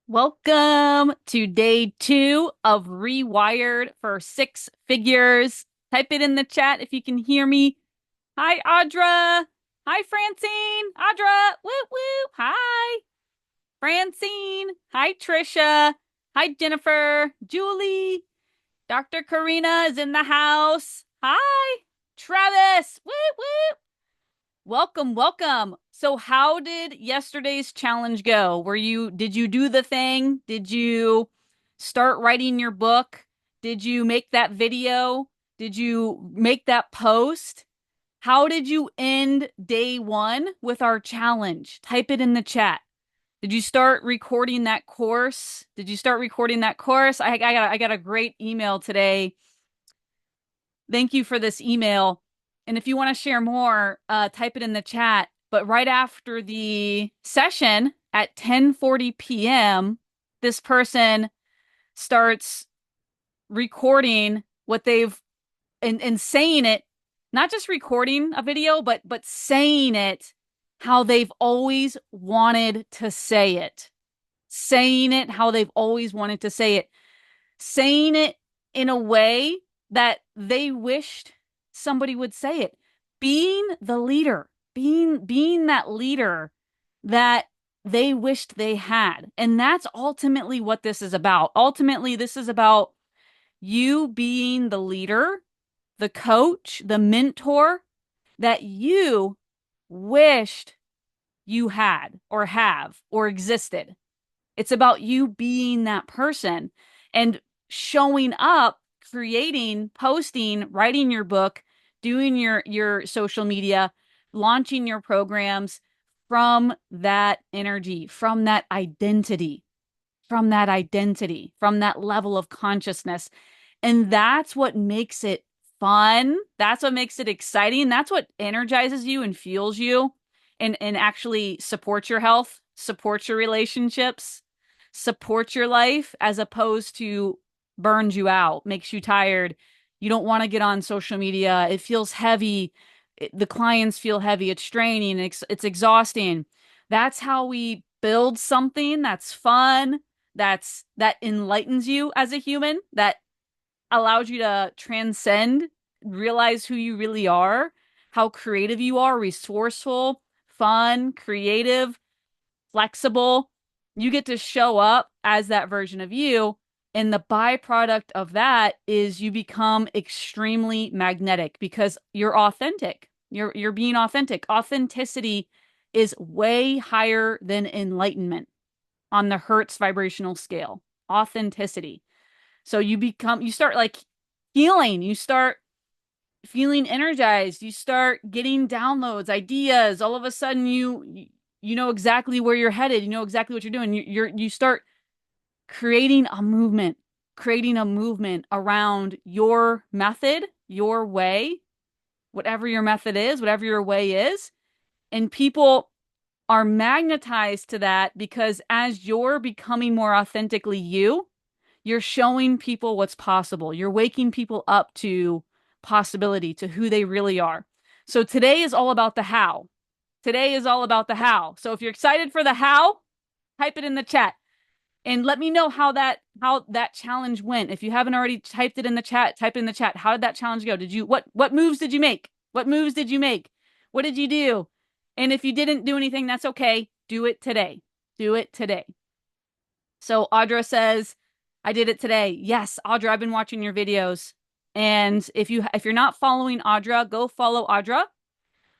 Welcome to day 2 of Rewired for Six Figures. Type it in the chat if you can hear me. Hi, Audra. Hi, Francine. Audra. Whoop, whoop. Hi, Francine. Hi, Trisha. Hi, Jennifer. Julie. Dr. Karina is in the house. Hi, Travis. Whoop, whoop. Welcome, welcome. So how did yesterday's challenge go? Did you do the thing? Did you start writing your book? Did you make that video? Did you make that post? How did you end day 1 with our challenge? Type it in the chat. Did you start recording that course? Did you start recording that course? I got a great email today. Thank you for this email. And if you want to share more, type it in the chat. But right after the session at 10:40 p.m., this person starts recording what they've and saying it, not just recording a video, but saying it how they've always wanted to say it. Saying it how they've always wanted to say it. Saying it in a way that they wished somebody would say it. Being the leader, being that leader that they wished they had. And that's ultimately what this is about. Ultimately, this is about you being the leader, the coach, the mentor that you wished you had or have or existed. It's about you being that person and showing up, creating, posting, writing your book, doing your social media, launching your programs from that energy, from that identity, from that level of consciousness. And that's what makes it fun. That's what makes it exciting. That's what energizes you and fuels you and actually supports your health, supports your relationships, supports your life as opposed to burns you out, makes you tired. You don't want to get on social media. It feels heavy. The clients feel heavy. It's draining. It's exhausting. That's how we build something that's fun, that enlightens you as a human, that allows you to transcend, realize who you really are, how creative you are, resourceful, fun, creative, flexible. You get to show up as that version of you. And the byproduct of that is you become extremely magnetic because you're authentic. You're being authentic. Authenticity is way higher than enlightenment on the Hertz vibrational scale. Authenticity. So you start like healing, you start feeling energized, you start getting downloads, ideas. All of a sudden you know exactly where you're headed, you know exactly what you're doing. You start creating a movement, around your method, your way, whatever your method is, whatever your way is. And people are magnetized to that because as you're becoming more authentically you, you're showing people what's possible. You're waking people up to possibility, to who they really are. So today is all about the how. Today is all about the how. So if you're excited for the how, type it in the chat and let me know how that challenge went. If you haven't already typed it in the chat, type it in the chat. How did that challenge go? What moves did you make? What moves did you make? What did you do? And if you didn't do anything, that's okay. Do it today. Do it today. So Audra says, I did it today. Yes, Audra, I've been watching your videos. And if you're not following Audra, go follow Audra.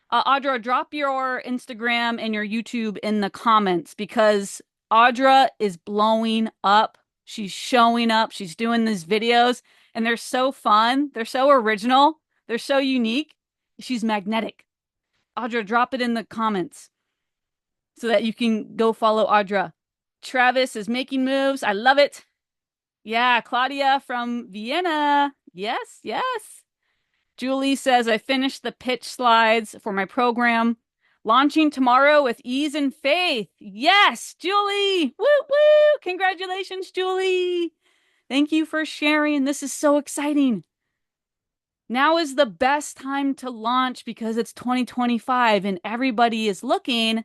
Audra, drop your Instagram and your YouTube in the comments because Audra is blowing up. She's showing up. She's doing these videos and they're so fun. They're so original. They're so unique. She's magnetic. Audra, drop it in the comments so that you can go follow Audra. Travis is making moves. I love it. Yeah, Claudia from Vienna. Yes, yes. Julie says, I finished the pitch slides for my program. Launching tomorrow with ease and faith. Yes, Julie. Woo, woo. Congratulations, Julie. Thank you for sharing. This is so exciting. Now is the best time to launch because it's 2025 and everybody is looking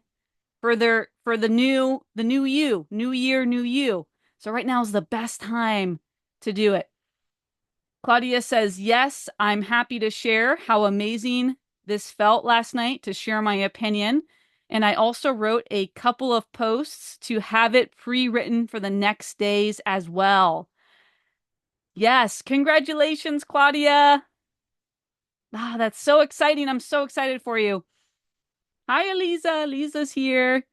for the new you, new year, new you. So right now is the best time to do it. Claudia says, yes, I'm happy to share how amazing this felt last night to share my opinion. And I also wrote a couple of posts to have it pre-written for the next days as well. Yes, congratulations, Claudia. Ah, that's so exciting. I'm so excited for you. Hi, Eliza. Eliza's here.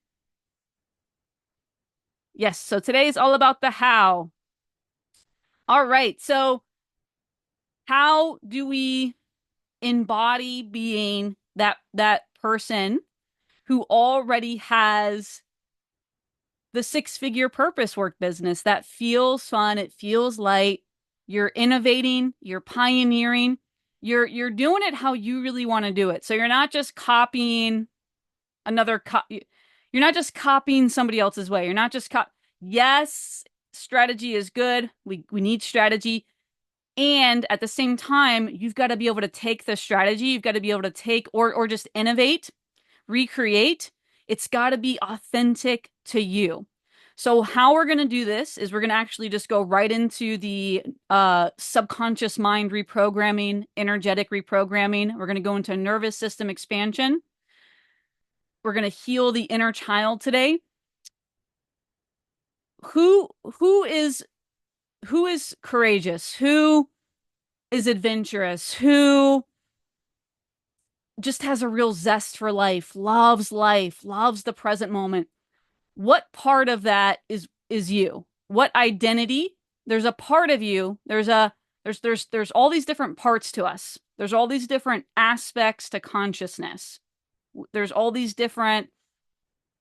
Yes, so today is all about the how. All right, so how do we embody being that person who already has the six-figure purpose work business that feels fun, it feels light, you're innovating, you're pioneering, you're doing it how you really want to do it. So you're not just copying another you're not just copying somebody else's way. You're not just yes, strategy is good. We need strategy. And at the same time, you've got to be able to take the strategy, you've got to be able to take or just innovate, recreate. It's got to be authentic to you. So how we're going to do this is we're going to actually just go right into the subconscious mind reprogramming, energetic reprogramming. We're going to go into nervous system expansion. We're going to heal the inner child today. Who is courageous? Who is adventurous? Who just has a real zest for life, loves the present moment? What part of that is you? What identity? There's a part of you. There's all these different parts to us. There's all these different aspects to consciousness. There's all these different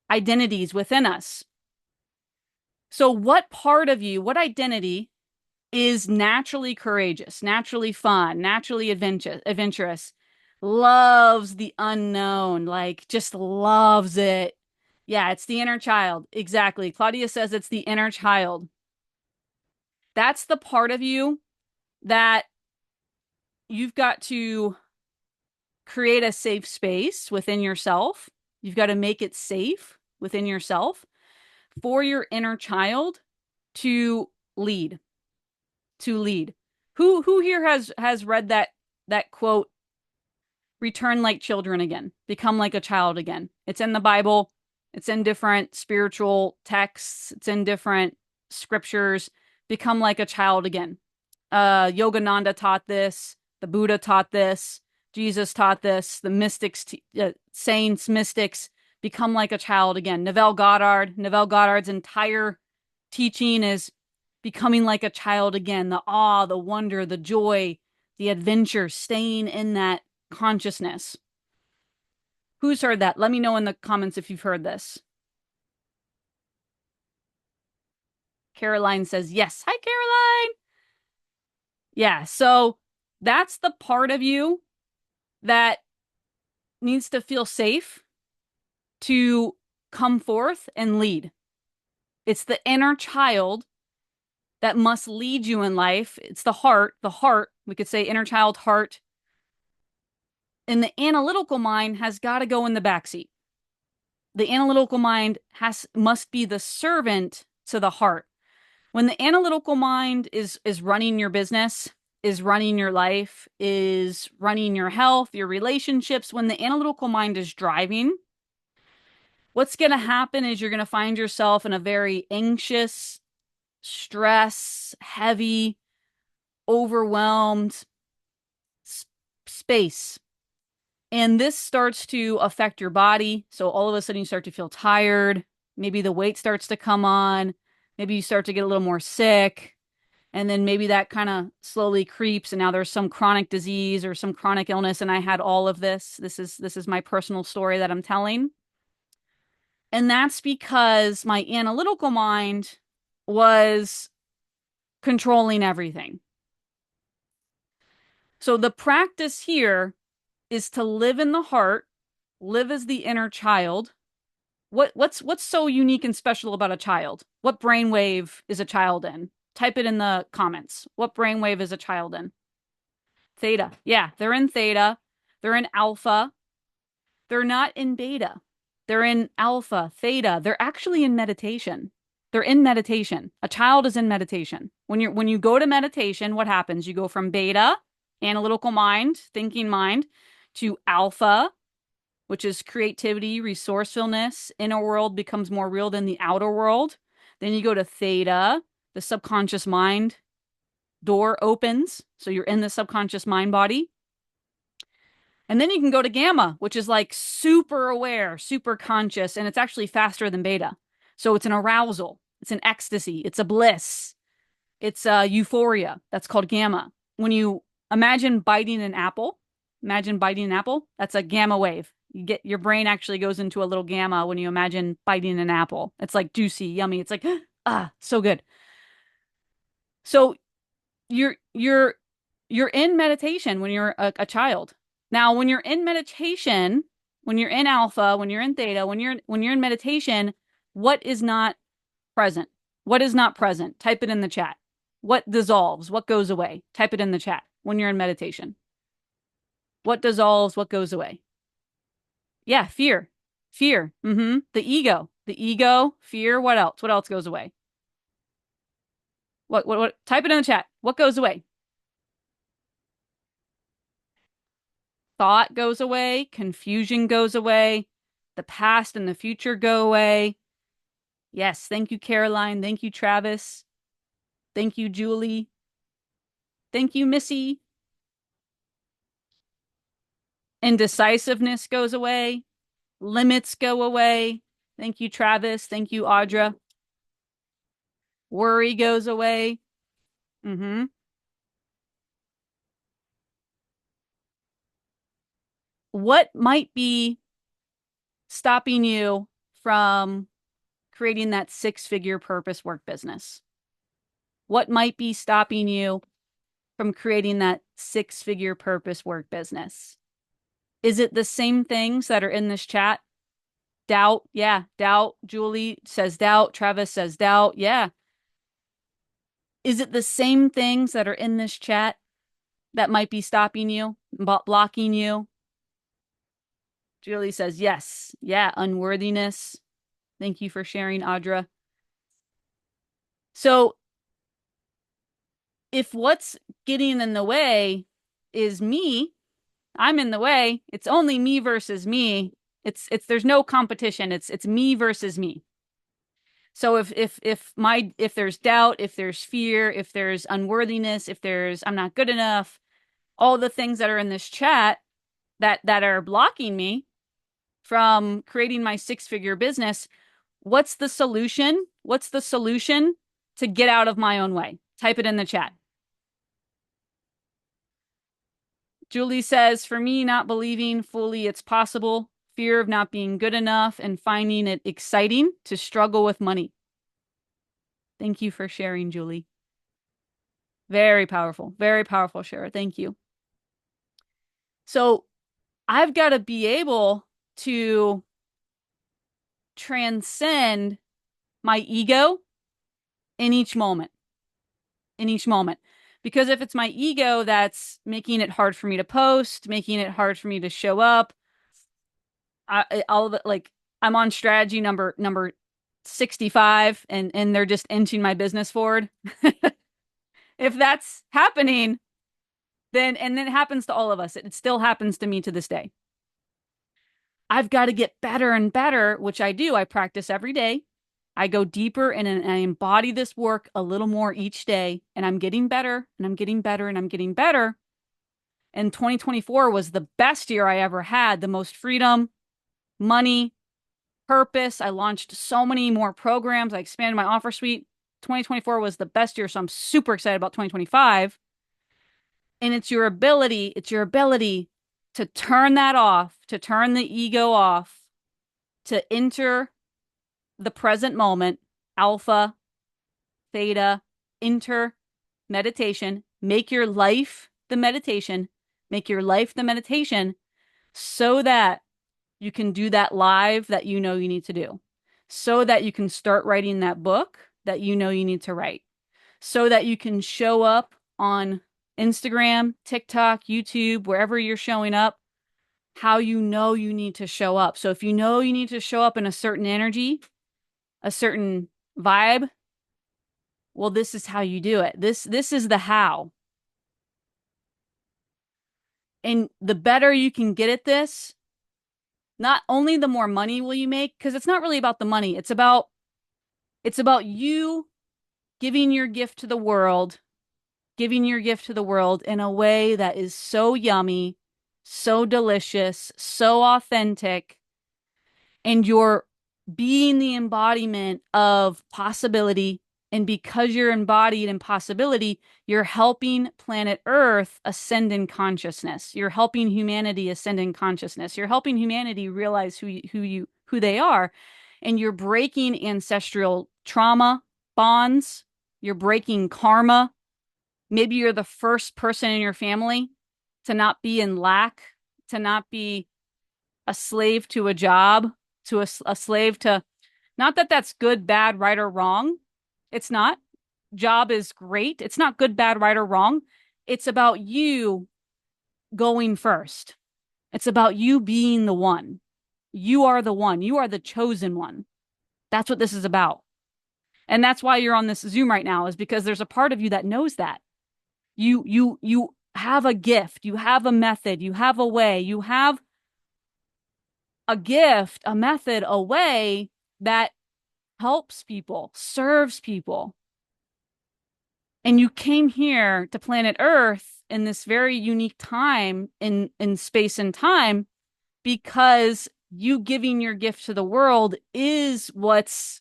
identities within us. So what part of you, what identity is naturally courageous, naturally fun, naturally adventurous, loves the unknown, like just loves it? Yeah, it's the inner child. Exactly. Claudia says it's the inner child. That's the part of you that you've got to create a safe space within yourself. You've got to make it safe within yourself for your inner child to lead, to lead. Who here has read that quote, return like children again, become like a child again? It's in the Bible, it's in different spiritual texts, it's in different scriptures. Become like a child again. Yogananda taught this, the Buddha taught this, Jesus taught this, the mystics, saints, mystics, become like a child again. Neville Goddard's entire teaching is becoming like a child again. The awe, the wonder, the joy, the adventure, staying in that consciousness. Who's heard that? Let me know in the comments if you've heard this. Caroline says yes. Hi, Caroline. Yeah, so that's the part of you that needs to feel safe to come forth and lead. It's the inner child that must lead you in life. It's the heart, we could say inner child heart. And the analytical mind has got to go in the backseat. The analytical mind must be the servant to the heart. When the analytical mind is running your business, is running your life, is running your health, your relationships, when the analytical mind is driving, what's going to happen is you're going to find yourself in a very anxious, stress, heavy, overwhelmed space. And this starts to affect your body. So all of a sudden you start to feel tired. Maybe the weight starts to come on. Maybe you start to get a little more sick. And then maybe that kind of slowly creeps. And now there's some chronic disease or some chronic illness. And I had all of this. This is my personal story that I'm telling. And that's because my analytical mind was controlling everything. So the practice here is to live in the heart, live as the inner child. What's so unique and special about a child? What brainwave is a child in? Type it in the comments. What brainwave is a child in? Theta. Yeah, they're in theta. They're in alpha. They're not in beta. They're in alpha, theta. They're actually in meditation. They're in meditation. A child is in meditation. When you go to meditation, what happens? You go from beta, analytical mind, thinking mind, to alpha, which is creativity, resourcefulness. Inner world becomes more real than the outer world. Then you go to theta, the subconscious mind door opens. So you're in the subconscious mind body. And then you can go to gamma, which is like super aware, super conscious, and it's actually faster than beta. So it's an arousal, it's an ecstasy, it's a bliss, it's a euphoria. That's called gamma. When you imagine biting an apple, imagine biting an apple, that's a gamma wave. You get your brain actually goes into a little gamma when you imagine biting an apple. It's like juicy, yummy. It's like so good. So you're you're you're in meditation when you're a child. Now, when you're in meditation, when you're in alpha, when you're in theta, when you're in meditation, what is not present? What is not present? Type it in the chat. What dissolves? What goes away? Type it in the chat when you're in meditation. What dissolves? What goes away? Yeah, fear. Fear. The ego. The ego, fear. What else? What else goes away? What? Type it in the chat. What goes away? Thought goes away, confusion goes away, the past and the future go away. Yes, thank you, Caroline. Thank you, Travis. Thank you, Julie. Thank you, Missy. Indecisiveness goes away, limits go away. Thank you, Travis. Thank you, Audra. Worry goes away. What might be stopping you from creating that six-figure purpose work business? What might be stopping you from creating that six-figure purpose work business? Is it the same things that are in this chat? Doubt. Yeah, doubt. Julie says doubt. Travis says doubt. Yeah. Is it the same things that are in this chat that might be stopping you, blocking you? Julie says yes. Yeah, unworthiness. Thank you for sharing, Audra. So if what's getting in the way is me, I'm in the way. It's only me versus me. It's there's no competition. It's me versus me. So if there's doubt, if there's fear, if there's unworthiness, if there's I'm not good enough, all the things that are in this chat that are blocking me from creating my six-figure business, what's the solution? What's the solution to get out of my own way? Type it in the chat. Julie says, for me, not believing fully it's possible, fear of not being good enough, and finding it exciting to struggle with money. Thank you for sharing, Julie. Very powerful share. Thank you. So I've got to be able to transcend my ego in each moment. Because if it's my ego that's making it hard for me to post, making it hard for me to show up, all of it, like I'm on strategy number 65 and they're just inching my business forward. If that's happening, then it happens to all of us. It still happens to me to this day. I've got to get better and better, which I do. I practice every day. I go deeper and I embody this work a little more each day, and I'm getting better and I'm getting better and I'm getting better. And 2024 was the best year I ever had, the most freedom, money, purpose. I launched so many more programs. I expanded my offer suite. 2024 was the best year, so I'm super excited about 2025. And it's your ability to turn that off, to turn the ego off, to enter the present moment, alpha, theta, enter meditation, make your life the meditation, so that you can do that live that you know you need to do, so that you can start writing that book that you know you need to write, so that you can show up on Instagram, TikTok, YouTube, wherever you're showing up, how you know you need to show up. So if you know you need to show up in a certain energy, a certain vibe, well, this is how you do it. This is the how. And the better you can get at this, not only the more money will you make, because it's not really about the money. It's about you giving your gift to the world, giving your gift to the world in a way that is so yummy, so delicious, so authentic, and you're being the embodiment of possibility. And because you're embodied in possibility, you're helping planet Earth ascend in consciousness. You're helping humanity ascend in consciousness. You're helping humanity realize who they are. And you're breaking ancestral trauma bonds. You're breaking karma. Maybe you're the first person in your family to not be in lack, to not be a slave to a job, to a slave to, not that that's good, bad, right, or wrong. It's not. Job is great. It's not good, bad, right, or wrong. It's about you going first. It's about you being the one. You are the one. You are the chosen one. That's what this is about. And that's why you're on this Zoom right now, is because there's a part of you that knows that. You have a gift, you have a method, you have a way, you have a gift, a method, a way that helps people, serves people. And you came here to planet Earth in this very unique time in space and time, because you giving your gift to the world is what's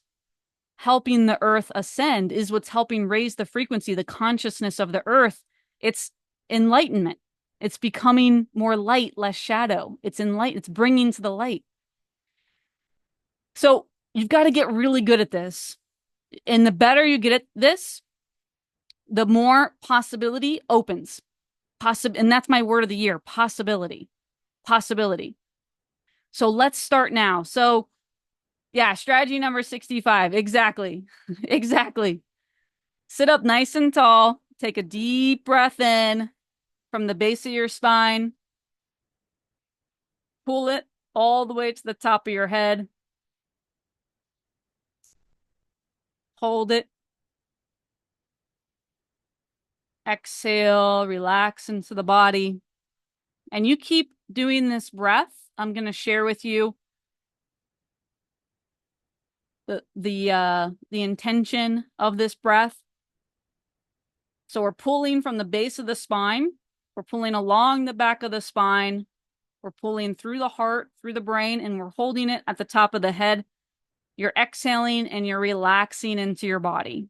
helping the Earth ascend, is what's helping raise the frequency, the consciousness of the Earth. It's enlightenment. It's becoming more light, less shadow. It's it's bringing to the light. So you've got to get really good at this. And the better you get at this, the more possibility opens. And that's my word of the year, possibility. Possibility. So let's start now. So yeah, strategy number 65. Exactly. Exactly. Sit up nice and tall. Take a deep breath in from the base of your spine. Pull it all the way to the top of your head. Hold it. Exhale, relax into the body. And you keep doing this breath. I'm going to share with you the intention of this breath. So we're pulling from the base of the spine. We're pulling along the back of the spine. We're pulling through the heart, through the brain, and we're holding it at the top of the head. You're exhaling and you're relaxing into your body.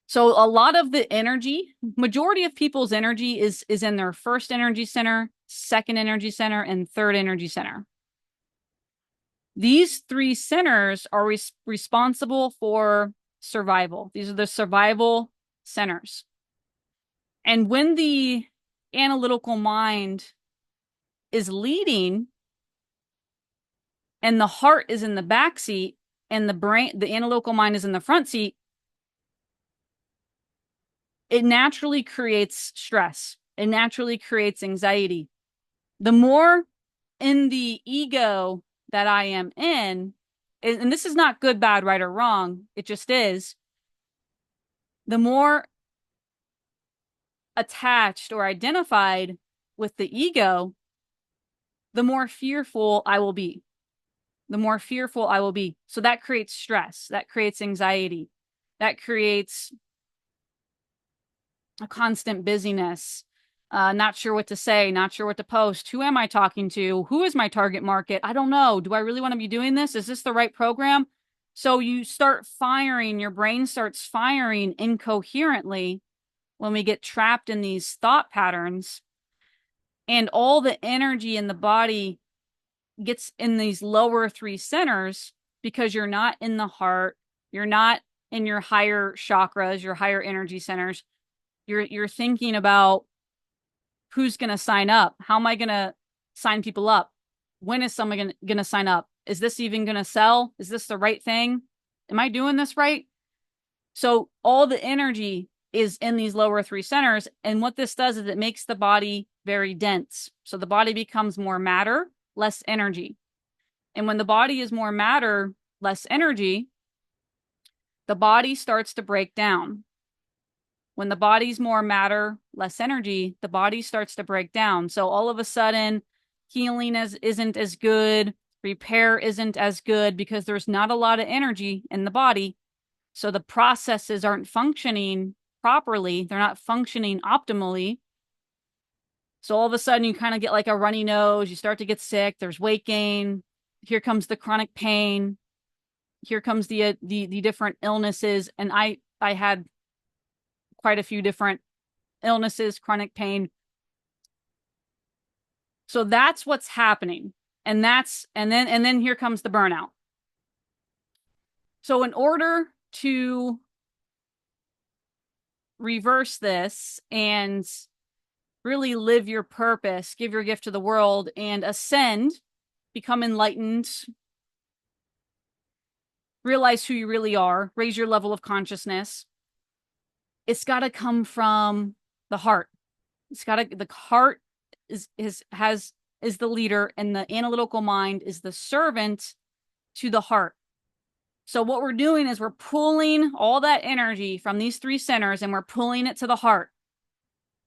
So a lot of the energy, majority of people's energy is in their first energy center, second energy center, and third energy center. These three centers are responsible for survival. These are the survival centers. And when the analytical mind is leading and the heart is in the back seat and the analytical mind is in the front seat, it naturally creates stress. It naturally creates anxiety. The more in the ego that I am in, and this is not good, bad, right, or wrong, it just is, the more attached or identified with the ego, the more fearful I will be. The more fearful I will be. So that creates stress. That creates anxiety. That creates a constant busyness. Not sure what to say, not sure what to post. Who am I talking to? Who is my target market? I don't know. Do I really want to be doing this? Is this the right program? So you start firing, your brain starts firing incoherently when we get trapped in these thought patterns, and all the energy in the body gets in these lower three centers because you're not in the heart, you're not in your higher chakras, your higher energy centers. You're thinking about who's going to sign up? How am I going to sign people up? When is someone going to sign up? Is this even going to sell? Is this the right thing? Am I doing this right? So all the energy is in these lower three centers. And what this does is it makes the body very dense. So the body becomes more matter, less energy. And when the body is more matter, less energy, the body starts to break down. When the body's more matter, less energy, the body starts to break down. So all of a sudden, healing isn't as good, repair isn't as good because there's not a lot of energy in the body. So the processes aren't functioning properly. They're not functioning optimally. So all of a sudden you kind of get like a runny nose. You start to get sick. There's weight gain. Here comes the chronic pain. Here comes the different illnesses. And I had quite a few different illnesses, chronic pain. So that's what's happening. And then here comes the burnout. So in order to reverse this and really live your purpose, give your gift to the world, and ascend, become enlightened, realize who you really are, raise your level of consciousness, it's got to come from the heart. The heart is the leader, and the analytical mind is the servant to the heart. So what we're doing is we're pulling all that energy from these three centers and we're pulling it to the heart.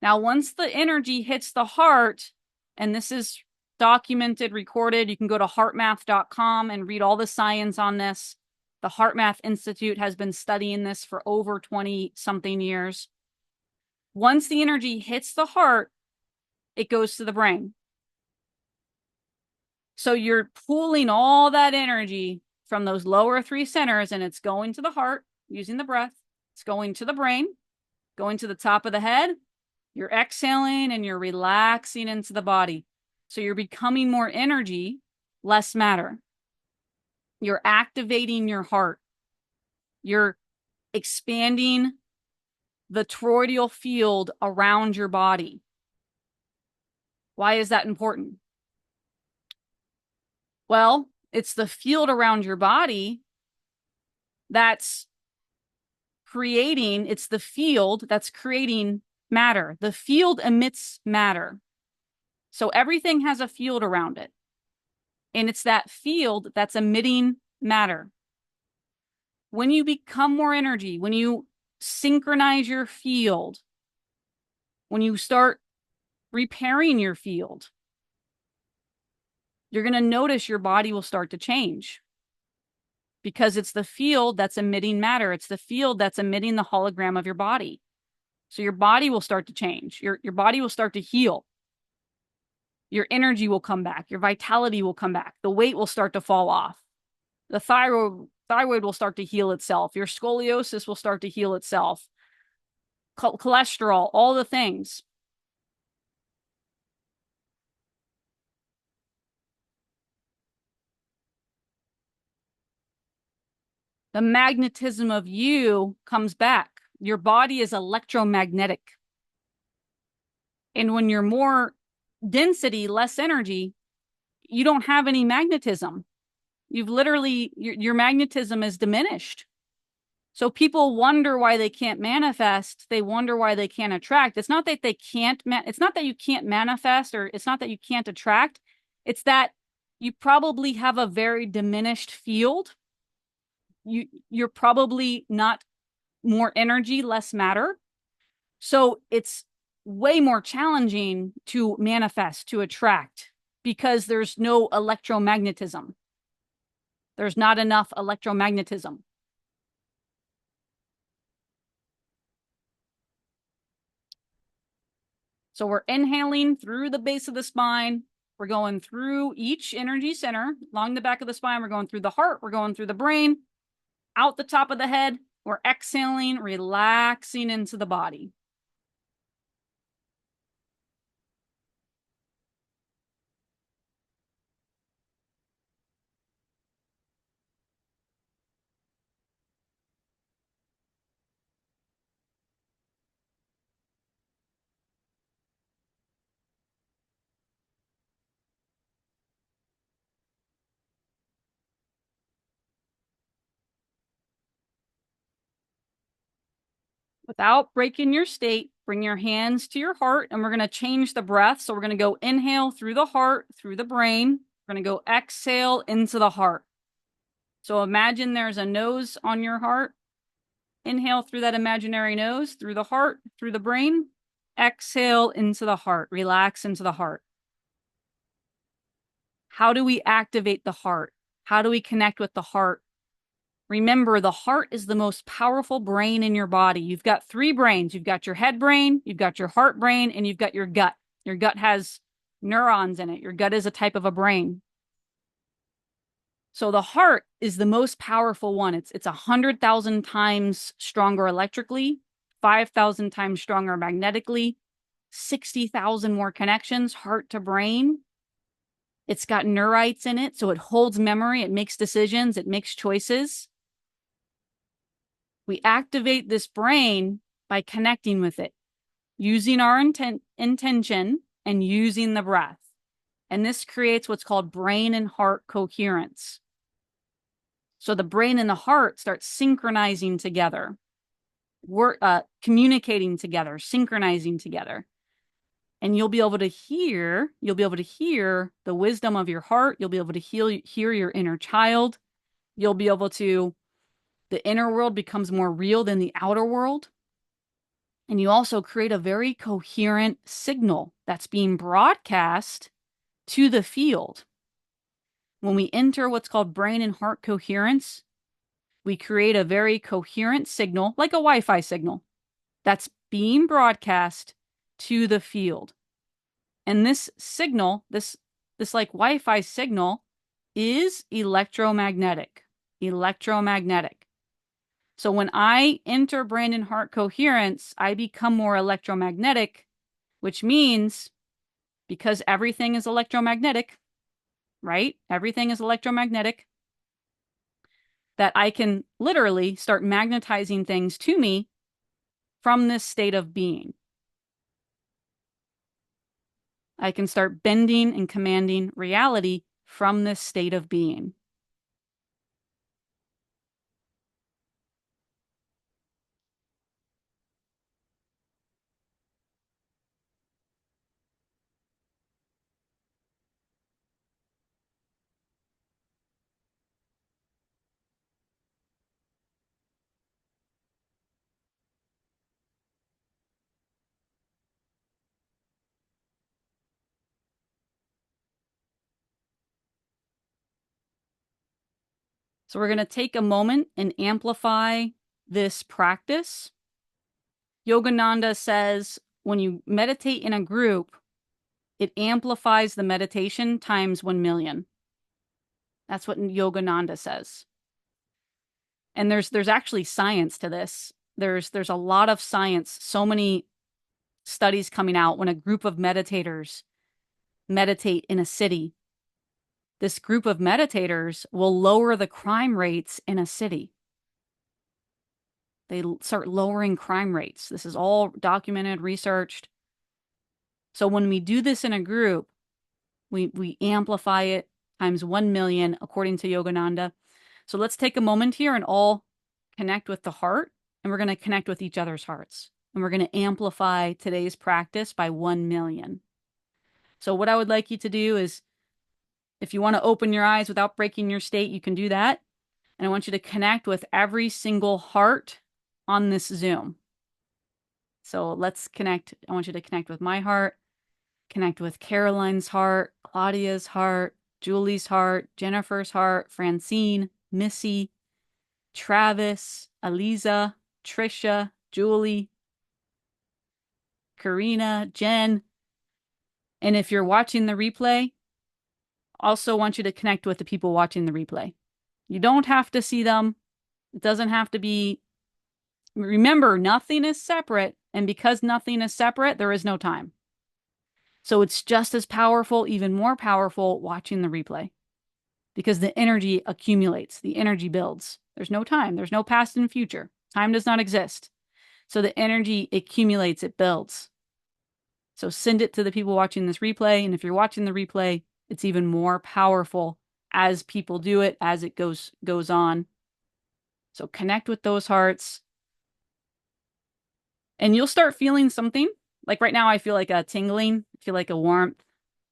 Now, once the energy hits the heart, and this is documented, recorded, you can go to heartmath.com and read all the science on this. The HeartMath Institute has been studying this for over 20 something years. Once the energy hits the heart, it goes to the brain. So you're pulling all that energy from those lower three centers, and it's going to the heart using the breath. It's going to the brain, going to the top of the head. You're exhaling and you're relaxing into the body. So you're becoming more energy, less matter. You're activating your heart. You're expanding the toroidal field around your body. Why is that important? Well, it's the field around your body that's it's the field that's creating matter. The field emits matter. So everything has a field around it. And it's that field that's emitting matter. When you become more energy, when you synchronize your field, when you start repairing your field, you're going to notice your body will start to change. Because it's the field that's emitting matter. It's the field that's emitting the hologram of your body. So your body will start to change. Your body will start to heal. Your energy will come back. Your vitality will come back. The weight will start to fall off. The thyroid will start to heal itself. Your scoliosis will start to heal itself. Cholesterol, all the things. The magnetism of you comes back. Your body is electromagnetic. And when you're more density, less energy, you don't have any magnetism. You've literally, your magnetism is diminished. So people wonder why they can't manifest. They wonder why they can't attract. It's not that they can't, it's not that you can't manifest, or it's not that you can't attract. It's that you probably have a very diminished field. You're probably not more energy, less matter. So it's way more challenging to manifest, to attract, because there's no electromagnetism. There's not enough electromagnetism. So we're inhaling through the base of the spine. We're going through each energy center along the back of the spine. We're going through the heart. We're going through the brain, out the top of the head. We're exhaling, relaxing into the body. Without breaking your state, bring your hands to your heart, and we're going to change the breath. So we're going to go inhale through the heart, through the brain. We're going to go exhale into the heart. So imagine there's a nose on your heart. Inhale through that imaginary nose, through the heart, through the brain. Exhale into the heart. Relax into the heart. How do we activate the heart? How do we connect with the heart? Remember, the heart is the most powerful brain in your body. You've got three brains. You've got your head brain, you've got your heart brain, and you've got your gut. Your gut has neurons in it. Your gut is a type of a brain. So the heart is the most powerful one. It's 100,000 times stronger electrically, 5,000 times stronger magnetically, 60,000 more connections, heart to brain. It's got neurites in it, so it holds memory, it makes decisions, it makes choices. We activate this brain by connecting with it, using our intention and using the breath. And this creates what's called brain and heart coherence. So the brain and the heart start synchronizing together, communicating together, synchronizing together. And you'll be able to hear the wisdom of your heart. You'll be able to hear your inner child. You'll be able to, the inner world becomes more real than the outer world. And you also create a very coherent signal that's being broadcast to the field. When we enter what's called brain and heart coherence, we create a very coherent signal, like a Wi-Fi signal, that's being broadcast to the field. And this signal, this like Wi-Fi signal, is electromagnetic. Electromagnetic. So when I enter brain and heart coherence, I become more electromagnetic, which means because everything is electromagnetic, right? Everything is electromagnetic, that I can literally start magnetizing things to me from this state of being. I can start bending and commanding reality from this state of being. So we're going to take a moment and amplify this practice. Yogananda says when you meditate in a group, it amplifies the meditation times 1,000,000. That's what Yogananda says. And there's actually science to this. There's a lot of science, so many studies coming out when a group of meditators meditate in a city. This group of meditators will lower the crime rates in a city. They start lowering crime rates. This is all documented, researched. So when we do this in a group, we amplify it times 1,000,000 according to Yogananda. So let's take a moment here and all connect with the heart, and we're going to connect with each other's hearts. And we're going to amplify today's practice by 1,000,000. So what I would like you to do is, if you want to open your eyes without breaking your state, you can do that. And I want you to connect with every single heart on this Zoom. So let's connect. I want you to connect with my heart, connect with Caroline's heart, Claudia's heart, Julie's heart, Jennifer's heart, Francine, Missy, Travis, Aliza, Trisha, Julie, Karina, Jen. And if you're watching the replay, also want you to connect with the people watching the replay. You don't have to see them. It doesn't have to be. Remember, nothing is separate. And because nothing is separate, there is no time. So it's just as powerful, even more powerful, watching the replay. Because the energy accumulates, the energy builds. There's no time. There's no past and future. Time does not exist. So the energy accumulates, it builds. So send it to the people watching this replay. And if you're watching the replay, it's even more powerful as people do it, as it goes on. So connect with those hearts. And you'll start feeling something. Like right now, I feel like a tingling, I feel like a warmth.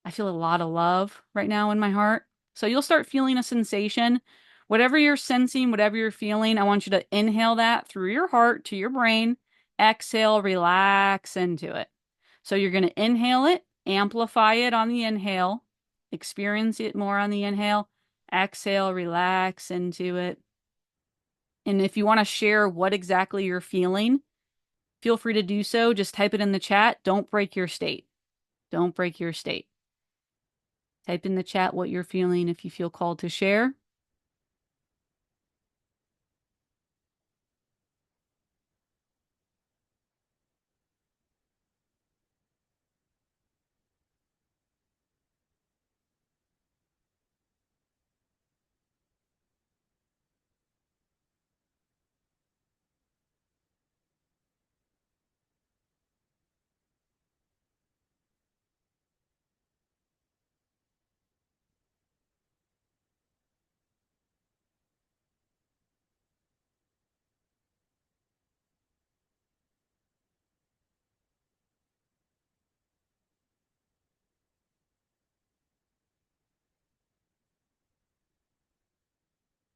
I feel a lot of love right now in my heart. So you'll start feeling a sensation. Whatever you're sensing, whatever you're feeling, I want you to inhale that through your heart to your brain. Exhale, relax into it. So you're going to inhale it, amplify it on the inhale, experience it more on the inhale. Exhale, relax into it. And if you want to share what exactly you're feeling, feel free to do so. Just type it in the chat. Don't break your state. Don't break your state. Type in the chat what you're feeling if you feel called to share.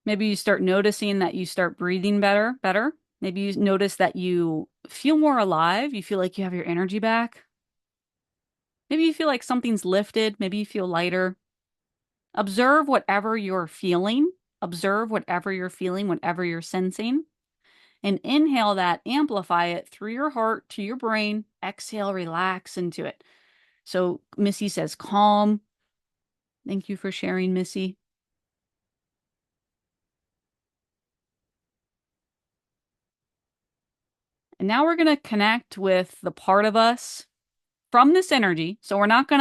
Maybe you start noticing that you start breathing better. Maybe you notice that you feel more alive. You feel like you have your energy back. Maybe you feel like something's lifted. Maybe you feel lighter. Observe whatever you're feeling. Observe whatever you're feeling, whatever you're sensing, and inhale that, amplify it through your heart to your brain. Exhale, relax into it. So Missy says, calm. Thank you for sharing, Missy. And now we're going to connect with the part of us from this energy. So you're not going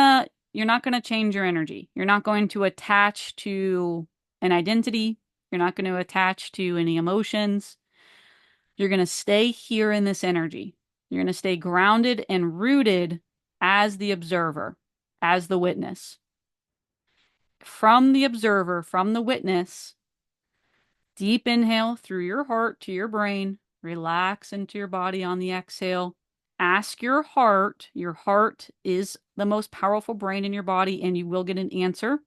to change your energy. You're not going to attach to an identity. You're not going to attach to any emotions. You're going to stay here in this energy. You're going to stay grounded and rooted as the observer, as the witness. From the observer, from the witness, deep inhale through your heart to your brain. Relax into your body on the exhale. Ask your heart is the most powerful brain in your body, and you will get an answer.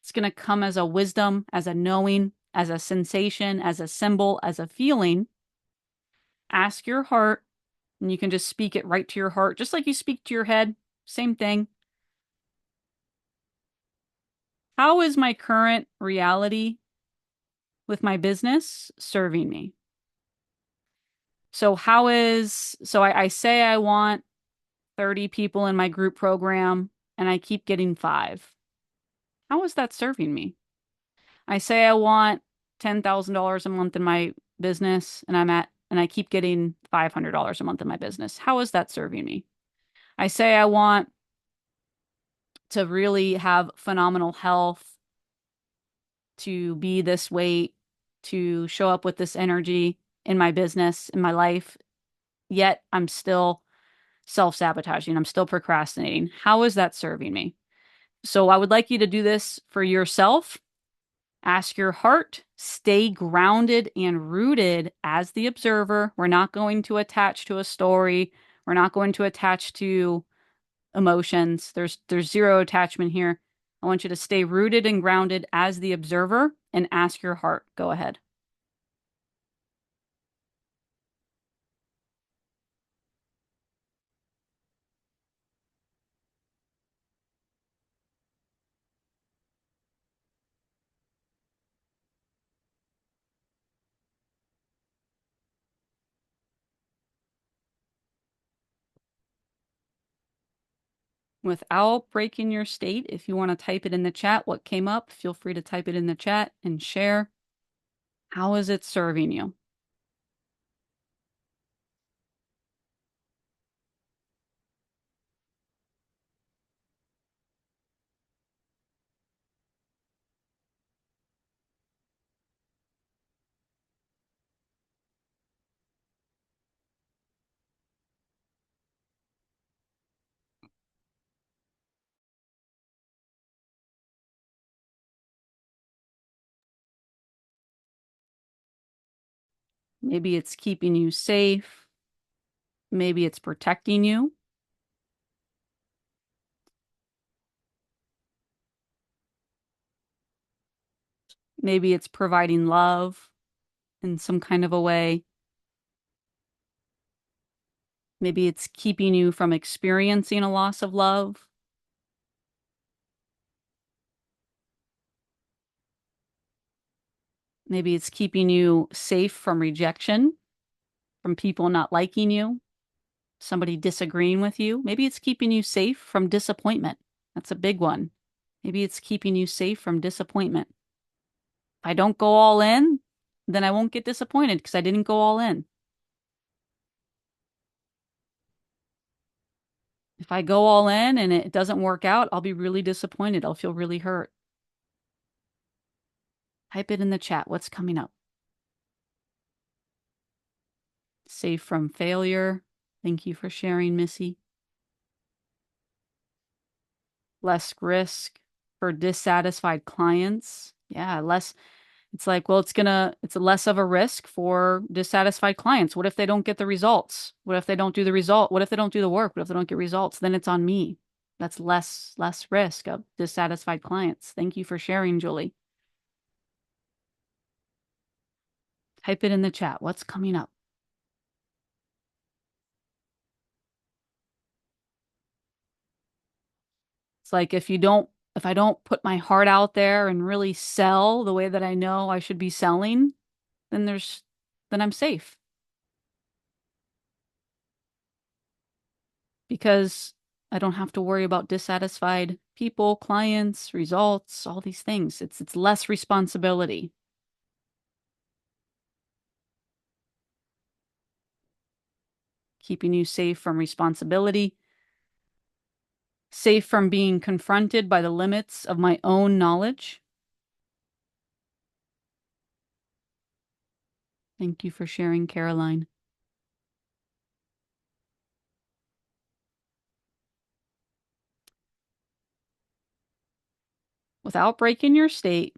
It's going to come as a wisdom, as a knowing, as a sensation, as a symbol, as a feeling. Ask your heart, and you can just speak it right to your heart, just like you speak to your head. Same thing. How is my current reality with my business serving me? So I say I want 30 people in my group program and I keep getting five. How is that serving me? I say I want $10,000 a month in my business and I keep getting $500 a month in my business. How is that serving me? I say I want to really have phenomenal health, to be this weight, to show up with this energy in my business, in my life, yet I'm still self-sabotaging. I'm still procrastinating. How is that serving me? So I would like you to do this for yourself. Ask your heart, stay grounded and rooted as the observer. We're not going to attach to a story. We're not going to attach to emotions. There's zero attachment here. I want you to stay rooted and grounded as the observer and ask your heart. Go ahead. Without breaking your state, if you want to type it in the chat, what came up, feel free to type it in the chat and share. How is it serving you? Maybe it's keeping you safe. Maybe it's protecting you. Maybe it's providing love in some kind of a way. Maybe it's keeping you from experiencing a loss of love. Maybe it's keeping you safe from rejection, from people not liking you, somebody disagreeing with you. Maybe it's keeping you safe from disappointment. That's a big one. Maybe it's keeping you safe from disappointment. If I don't go all in, then I won't get disappointed because I didn't go all in. If I go all in and it doesn't work out, I'll be really disappointed. I'll feel really hurt. Type it in the chat. What's coming up? Safe from failure. Thank you for sharing, Missy. Less risk for dissatisfied clients. Yeah, less. It's like, well, it's less of a risk for dissatisfied clients. What if they don't get the results? What if they don't do the result? What if they don't do the work? What if they don't get results? Then it's on me. That's less risk of dissatisfied clients. Thank you for sharing, Julie. Type it in the chat. What's coming up? It's like if I don't put my heart out there and really sell the way that I know I should be selling, then then I'm safe because I don't have to worry about dissatisfied people, clients, results, all these things. It's less responsibility. Keeping you safe from responsibility, safe from being confronted by the limits of my own knowledge. Thank you for sharing, Caroline. Without breaking your state,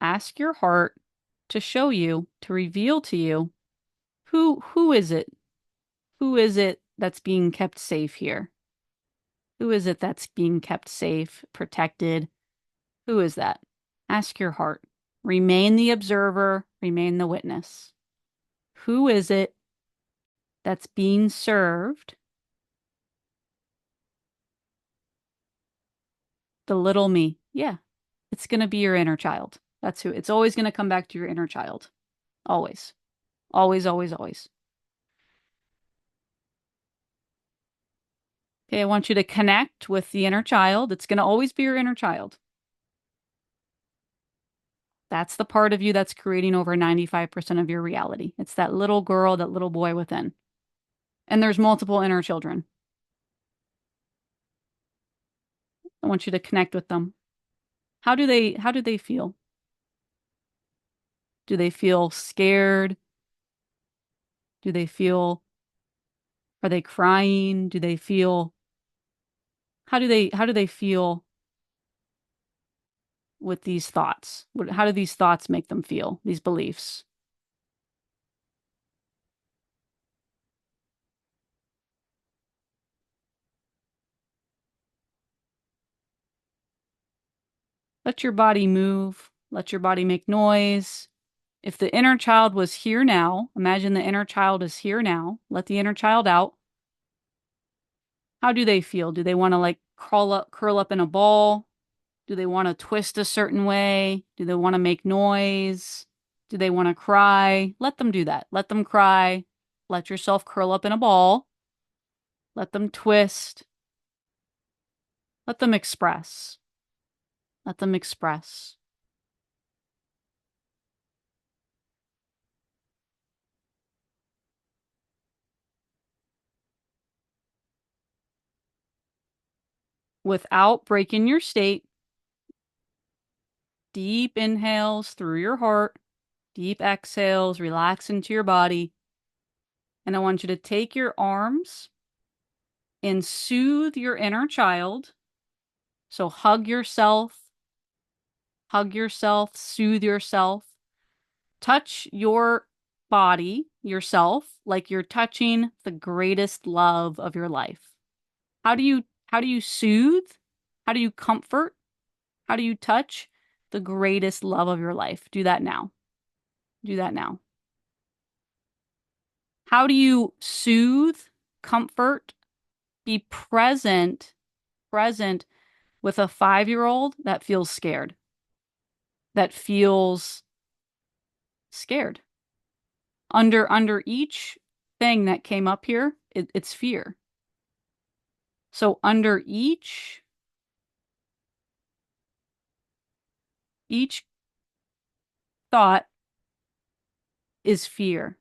ask your heart to show you, to reveal to you who is it? Who is it that's being kept safe here? Who is it that's being kept safe, protected? Who is that? Ask your heart. Remain the observer, remain the witness. Who is it that's being served? The little me. Yeah, it's going to be your inner child. That's who. It's always going to come back to your inner child. Always. Always, always, always. Okay, I want you to connect with the inner child. It's going to always be your inner child. That's the part of you that's creating over 95% of your reality. It's that little girl, that little boy within. And there's multiple inner children. I want you to connect with them. How do they feel? Do they feel scared? Do they feel Are they crying? Do they feel how do they feel with these thoughts? How do these thoughts make them feel? These beliefs? Let your body move. Let your body make noise. If the inner child was here now, imagine the inner child is here now. Let the inner child out. How do they feel? Do they want to like curl up in a ball? Do they want to twist a certain way? Do they want to make noise? Do they want to cry? Let them do that. Let them cry. Let yourself curl up in a ball. Let them twist. Let them express. Let them express. Without breaking your state, deep inhales through your heart, deep exhales, relax into your body. And I want you to take your arms and soothe your inner child. So hug yourself, soothe yourself. Touch your body, yourself, like you're touching the greatest love of your life. How do you soothe? How do you comfort? How do you touch the greatest love of your life? Do that now. Do that now. How do you soothe, comfort, be present with a 5-year-old that feels scared, that feels scared? Under each thing that came up here, it's fear. So under each thought is fear.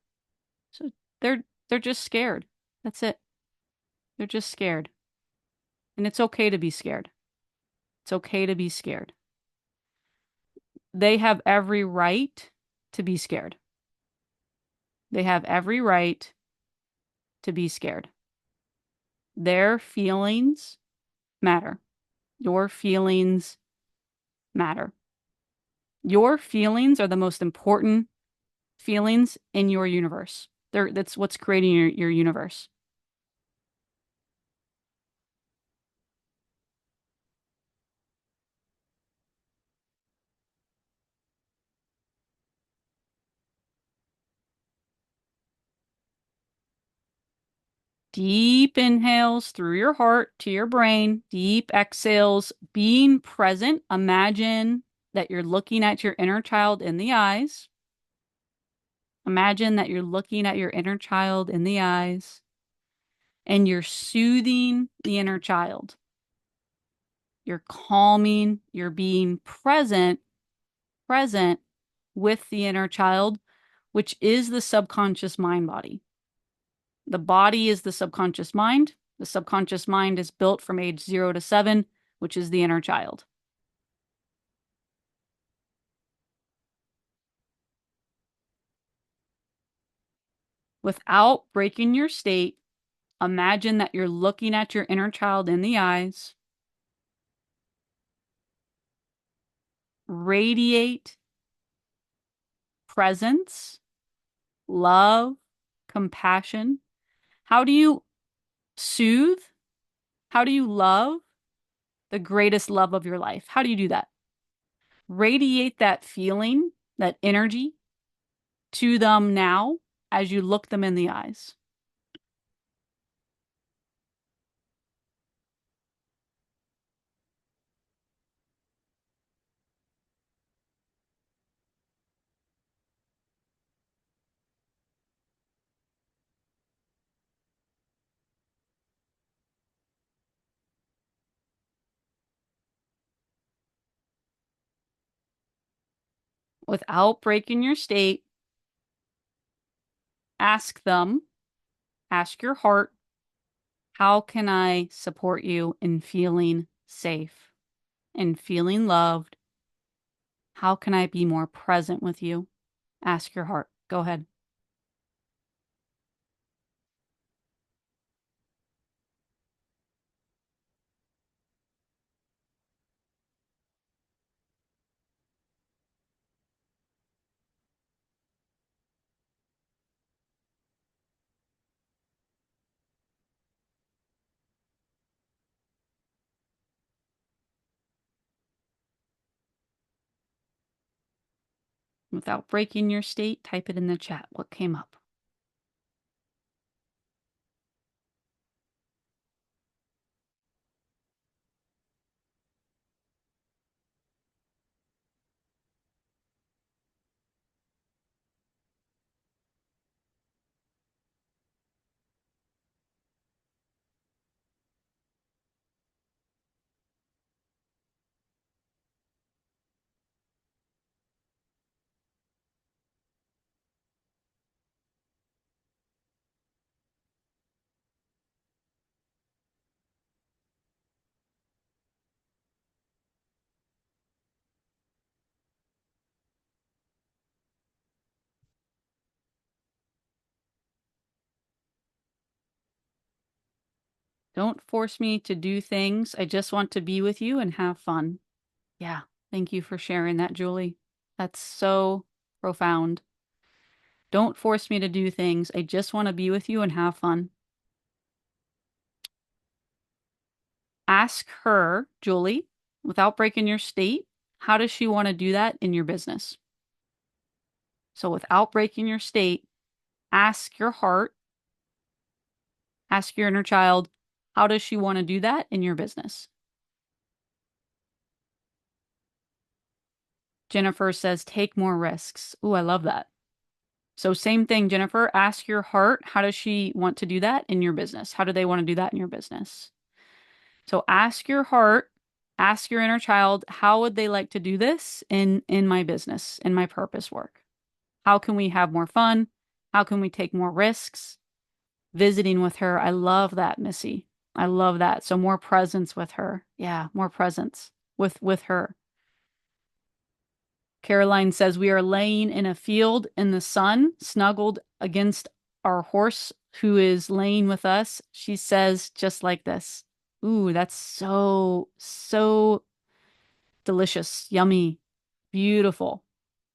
So they're just scared. That's it. They're just scared. And it's okay to be scared. It's okay to be scared. They have every right to be scared. They have every right to be scared. Their feelings matter. Your feelings matter. Your feelings are the most important feelings in your universe. That's what's creating your universe. Deep inhales through your heart to your brain, deep exhales, being present. Imagine that you're looking at your inner child in the eyes. Imagine that you're looking at your inner child in the eyes and you're soothing the inner child. You're calming, you're being present with the inner child, which is the subconscious mind body. The body is the subconscious mind. The subconscious mind is built from age 0 to 7, which is the inner child. Without breaking your state, imagine that you're looking at your inner child in the eyes. Radiate presence, love, compassion. How do you soothe? How do you love the greatest love of your life? How do you do that? Radiate that feeling, that energy to them now as you look them in the eyes. Without breaking your state, ask them, ask your heart, how can I support you in feeling safe, in feeling loved? How can I be more present with you? Ask your heart. Go ahead. Without breaking your state, type it in the chat. What came up? Don't force me to do things. I just want to be with you and have fun. Yeah. Thank you for sharing that, Julie. That's so profound. Don't force me to do things. I just want to be with you and have fun. Ask her, Julie, without breaking your state, how does she want to do that in your business? So without breaking your state, ask your heart, ask your inner child, how does she want to do that in your business? Jennifer says, take more risks. Ooh, I love that. So same thing, Jennifer, ask your heart, how does she want to do that in your business? How do they want to do that in your business? So ask your heart, ask your inner child, how would they like to do this in my business, in my purpose work? How can we have more fun? How can we take more risks? Visiting with her. I love that, Missy. I love that. So more presence with her. Yeah, more presence with her. Caroline says we are laying in a field in the sun, snuggled against our horse who is laying with us. She says just like this. Ooh, that's so delicious, yummy, beautiful.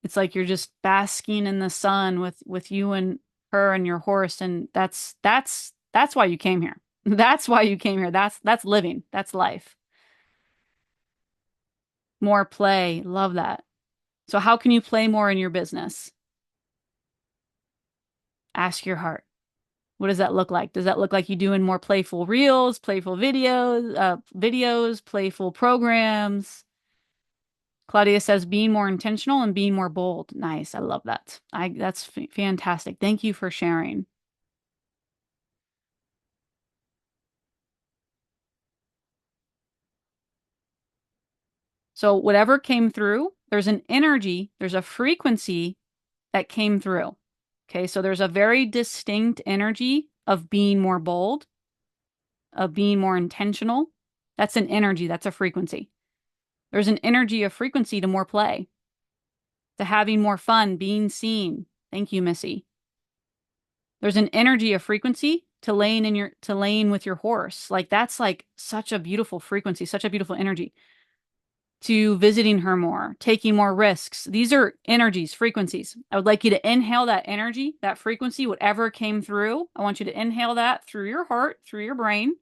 It's like you're just basking in the sun with you and her and your horse, and that's why you came here. That's why you came here. That's living. That's life. More play. Love that. So how can you play more in your business? Ask your heart. What does that look like? Does that look like you doing more playful reels, playful videos, playful programs? Claudia says being more intentional and being more bold. Nice. I love that. That's fantastic. Thank you for sharing. So whatever came through, there's an energy, there's a frequency that came through. Okay, so there's a very distinct energy of being more bold, of being more intentional. That's an energy, that's a frequency. There's an energy of frequency to more play, to having more fun, being seen. Thank you, Missy. There's an energy of frequency to laying with your horse. Like that's like such a beautiful frequency, such a beautiful energy. To visiting her more, taking more risks. These are energies, frequencies. I would like you to inhale that energy, that frequency, whatever came through. I want you to inhale that through your heart, through your brain.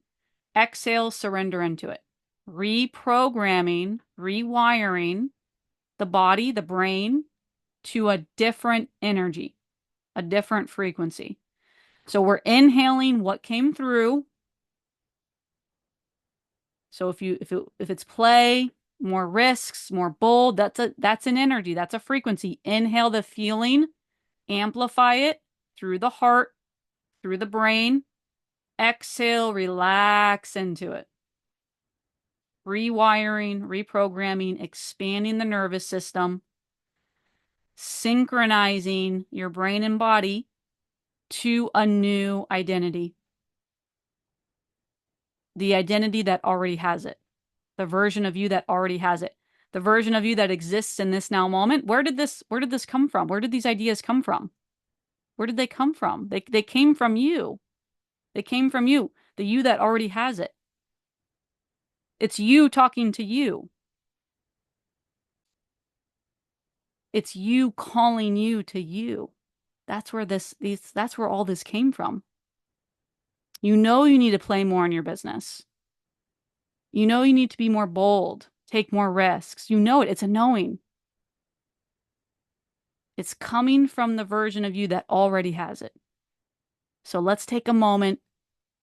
Exhale, surrender into it. Reprogramming, rewiring the body, the brain to a different energy, a different frequency. So we're inhaling what came through. So if it's play, more risks, more bold, that's an energy, that's a frequency. Inhale the feeling, amplify it through the heart, through the brain. Exhale, relax into it. Rewiring, reprogramming, expanding the nervous system, synchronizing your brain and body to a new identity. The identity that already has it. The version of you that already has it. The version of you that exists in this now moment. Where did this come from? Where did these ideas come from? Where did they come from? They came from you. They came from you. The you that already has it. It's you talking to you. It's you calling you to you. That's where that's where all this came from. You know you need to play more in your business. You know you need to be more bold, take more risks. You know it. It's a knowing. It's coming from the version of you that already has it. So let's take a moment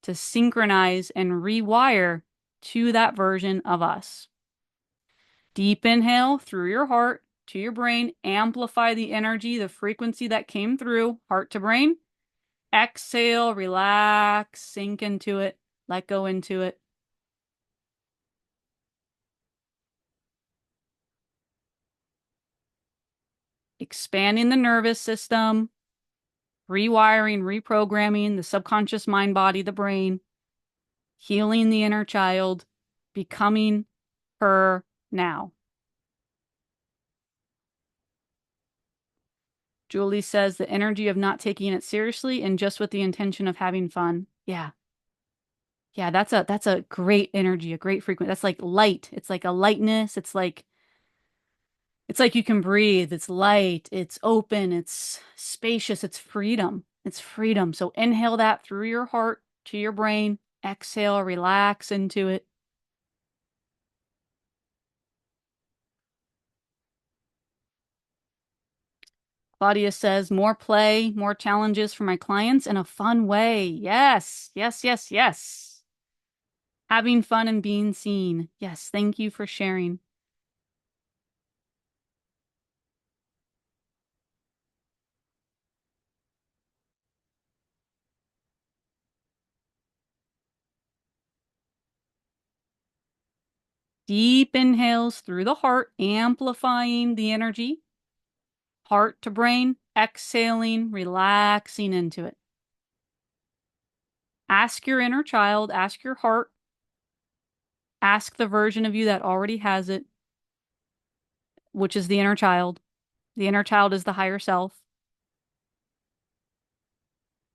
to synchronize and rewire to that version of us. Deep inhale through your heart to your brain, amplify the energy, the frequency that came through heart to brain. Exhale, relax, sink into it, let go into it. Expanding the nervous system, rewiring, reprogramming the subconscious mind, body, the brain, healing the inner child, becoming her now. Julie says the energy of not taking it seriously and just with the intention of having fun. Yeah. Yeah, that's a great energy, a great frequency. That's like light. It's like a lightness. It's like It's like you can breathe. It's light, it's open, it's spacious, it's freedom. It's freedom. So inhale that through your heart to your brain. Exhale, relax into it. Claudia says, more play, more challenges for my clients in a fun way. Yes, yes, yes, yes. Having fun and being seen. Yes, thank you for sharing. Deep inhales through the heart, amplifying the energy. Heart to brain, exhaling, relaxing into it. Ask your inner child, ask your heart, ask the version of you that already has it, which is the inner child. The inner child is the higher self.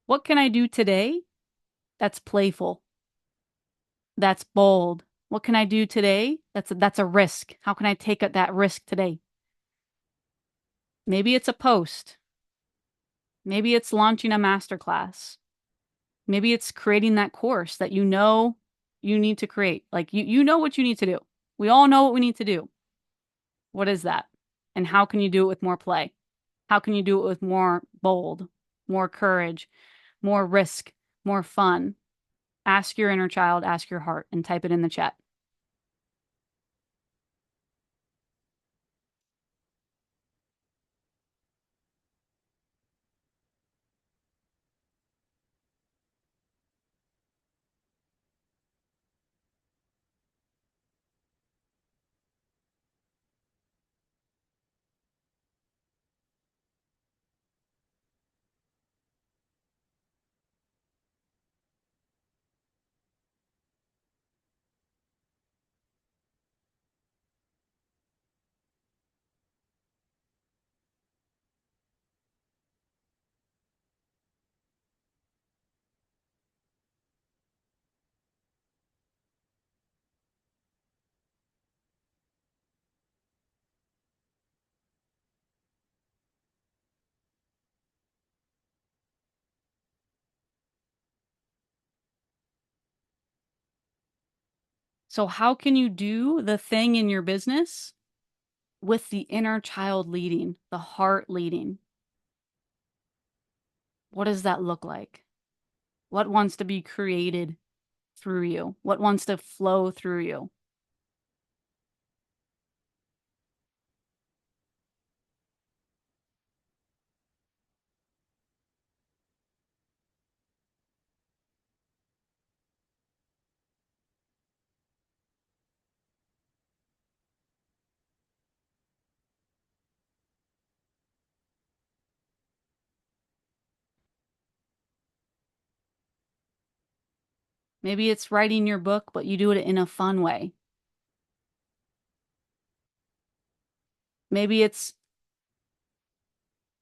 What can I do today that's playful? That's bold. What can I do today? That's a risk. How can I take that risk today? Maybe it's a post. Maybe it's launching a masterclass. Maybe it's creating that course that you know you need to create. Like you know what you need to do. We all know what we need to do. What is that? And how can you do it with more play? How can you do it with more bold, more courage, more risk, more fun? Ask your inner child, ask your heart, and type it in the chat. So, how can you do the thing in your business with the inner child leading, the heart leading? What does that look like? What wants to be created through you? What wants to flow through you? Maybe it's writing your book, but you do it in a fun way. Maybe it's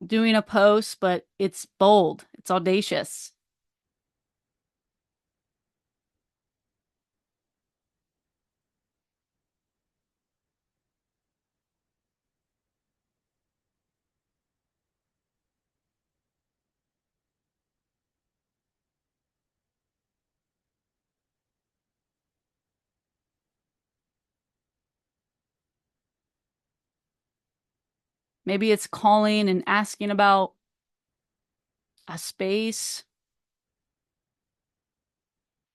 doing a post, but it's bold, it's audacious. Maybe it's calling and asking about a space,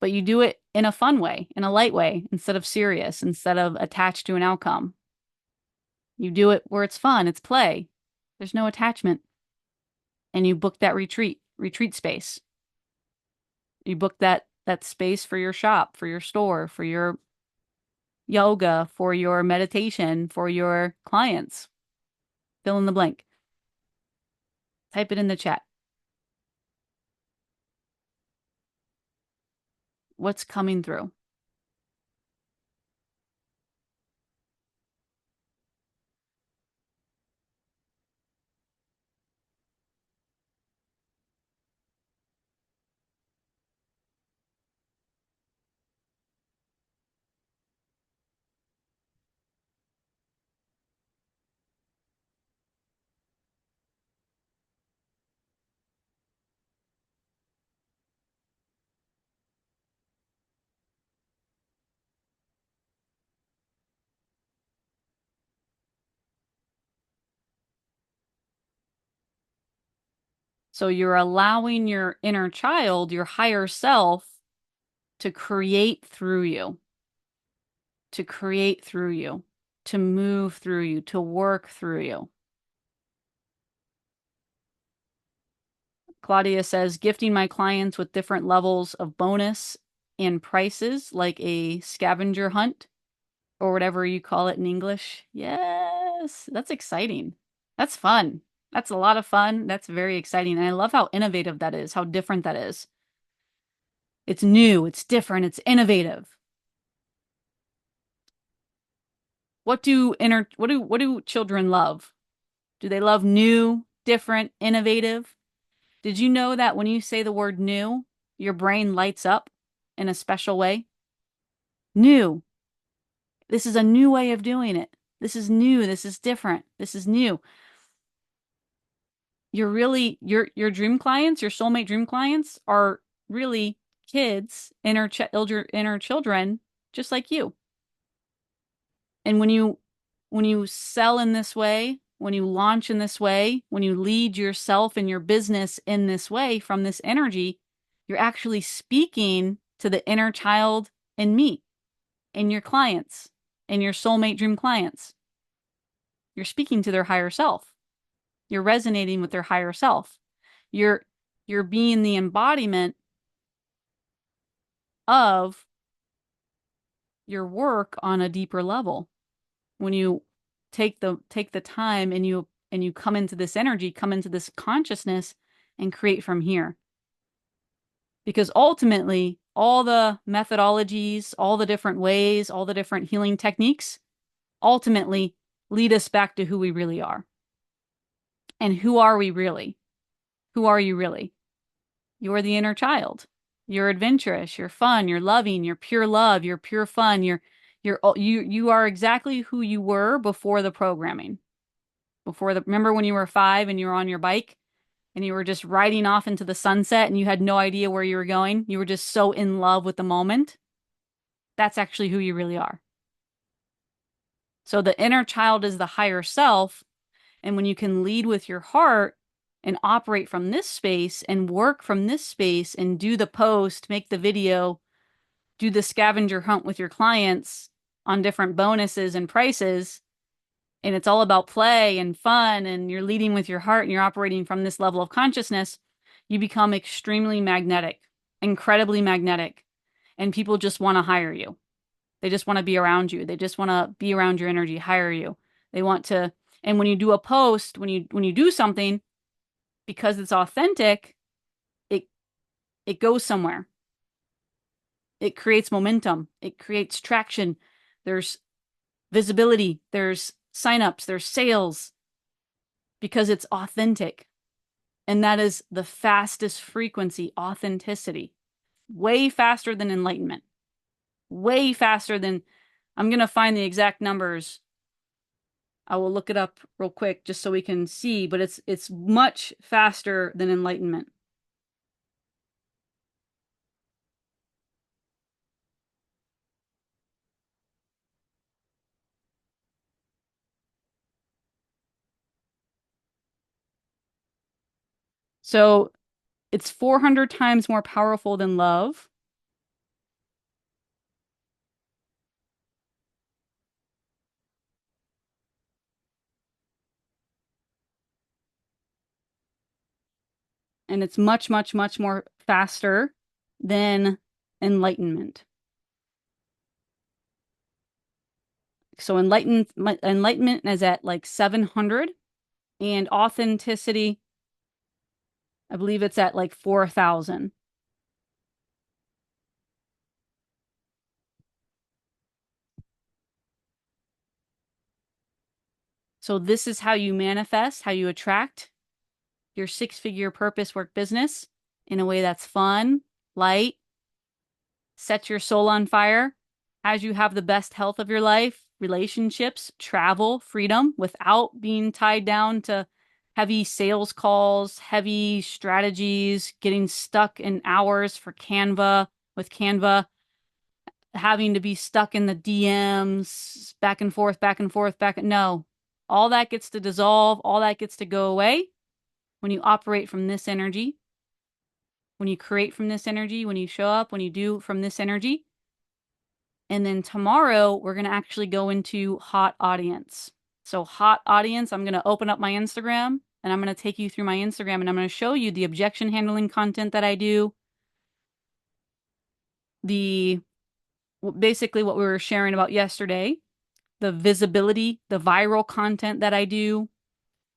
but you do it in a fun way, in a light way, instead of serious, instead of attached to an outcome. You do it where it's fun, it's play. There's no attachment. And you book that retreat space. You book that space for your shop, for your store, for your yoga, for your meditation, for your clients. Fill in the blank. Type it in the chat. What's coming through? So you're allowing your inner child, your higher self, to create through you, to create through you, to move through you, to work through you. Claudia says, gifting my clients with different levels of bonus and prices, like a scavenger hunt or whatever you call it in English. Yes, that's exciting. That's fun. That's a lot of fun. That's very exciting. And I love how innovative that is, how different that is. It's new, it's different, it's innovative. What do children love? Do they love new, different, innovative? Did you know that when you say the word new, your brain lights up in a special way? New. This is a new way of doing it. This is new. This is different. This is new. Your dream clients, your soulmate dream clients are really kids, inner children, just like you. And when you sell in this way, when you launch in this way, when you lead yourself and your business in this way from this energy, you're actually speaking to the inner child in me, in your clients, in your soulmate dream clients. You're speaking to their higher self. You're resonating with their higher self. You're you're being the embodiment of your work on a deeper level. When you take the time and you come into this energy, come into this consciousness and create from here. Because ultimately, all the methodologies, all the different ways, all the different healing techniques ultimately lead us back to who we really are. And who are we really? Who are you really? You're the inner child. You're adventurous, you're fun, you're loving, you're pure love, you're pure fun, you are exactly who you were before the programming. Remember when you were 5 and you were on your bike and you were just riding off into the sunset and you had no idea where you were going? You were just so in love with the moment. That's actually who you really are. So the inner child is the higher self. And when you can lead with your heart and operate from this space and work from this space and do the post, make the video, do the scavenger hunt with your clients on different bonuses and prices, and it's all about play and fun, and you're leading with your heart and you're operating from this level of consciousness, you become extremely magnetic, incredibly magnetic, and people just want to hire you. They just want to be around you. They just want to be around your energy, hire you. They want to, and when you do a post, when you do something, because it's authentic, it it goes somewhere. It creates momentum. It creates traction. There's visibility. There's signups. There's sales because it's authentic. And that is the fastest frequency, authenticity. Way faster than enlightenment. Way faster than, I'm going to find the exact numbers. I will look it up real quick just so we can see, but it's much faster than enlightenment. So it's 400 times more powerful than love. And it's much, much, much more faster than enlightenment. So enlightenment is at like 700, and authenticity, I believe it's at like 4,000. So this is how you manifest, how you attract your six-figure purpose work business in a way that's fun, light, sets your soul on fire, as you have the best health of your life, relationships, travel, freedom, without being tied down to heavy sales calls, heavy strategies, getting stuck in hours for Canva, having to be stuck in the DMs, back and forth, back and forth, no. All that gets to dissolve, all that gets to go away when you operate from this energy, when you create from this energy, when you show up, when you do from this energy. And then tomorrow, we're going to actually go into hot audience. So hot audience, I'm going to open up my Instagram and I'm going to take you through my Instagram and I'm going to show you the objection handling content that I do, basically what we were sharing about yesterday, the visibility, the viral content that I do,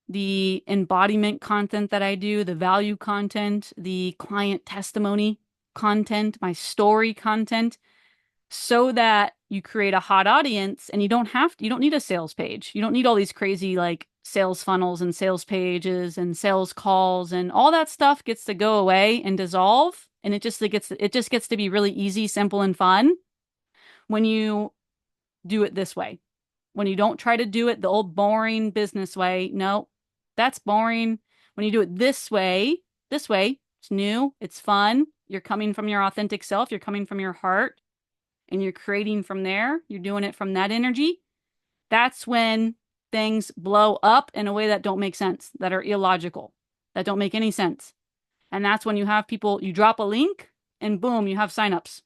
the embodiment content that I do, the value content, the client testimony content, my story content, so that you create a hot audience and you don't need a sales page. You don't need all these crazy like sales funnels and sales pages and sales calls, and all that stuff gets to go away and dissolve. And it just gets to be really easy, simple, and fun when you do it this way. When you don't try to do it the old boring business way. No, that's boring. When you do it this way, it's new, it's fun. You're coming from your authentic self. You're coming from your heart and you're creating from there. You're doing it from that energy. That's when things blow up in a way that don't make sense, that are illogical, that don't make any sense. And that's when you have people, you drop a link and boom, you have signups.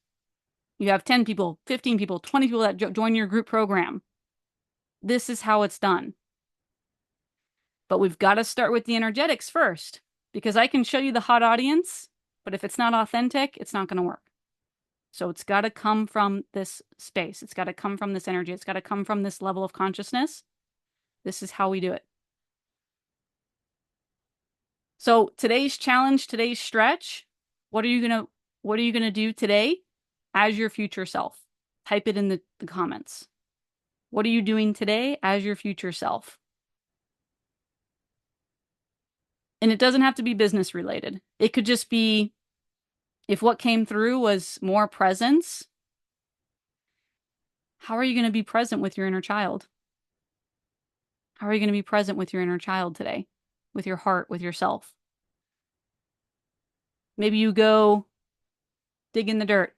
You have 10 people, 15 people, 20 people that join your group program. This is how it's done. But we've got to start with the energetics first, because I can show you the hot audience, but if it's not authentic, it's not going to work. So it's got to come from this space. It's got to come from this energy. It's got to come from this level of consciousness. This is how we do it. So today's challenge, today's stretch, what are you going to do today as your future self? Type it in the comments. What are you doing today as your future self? And it doesn't have to be business related. It could just be, if what came through was more presence, how are you going to be present with your inner child? How are you going to be present with your inner child today? With your heart, with yourself? Maybe you go dig in the dirt.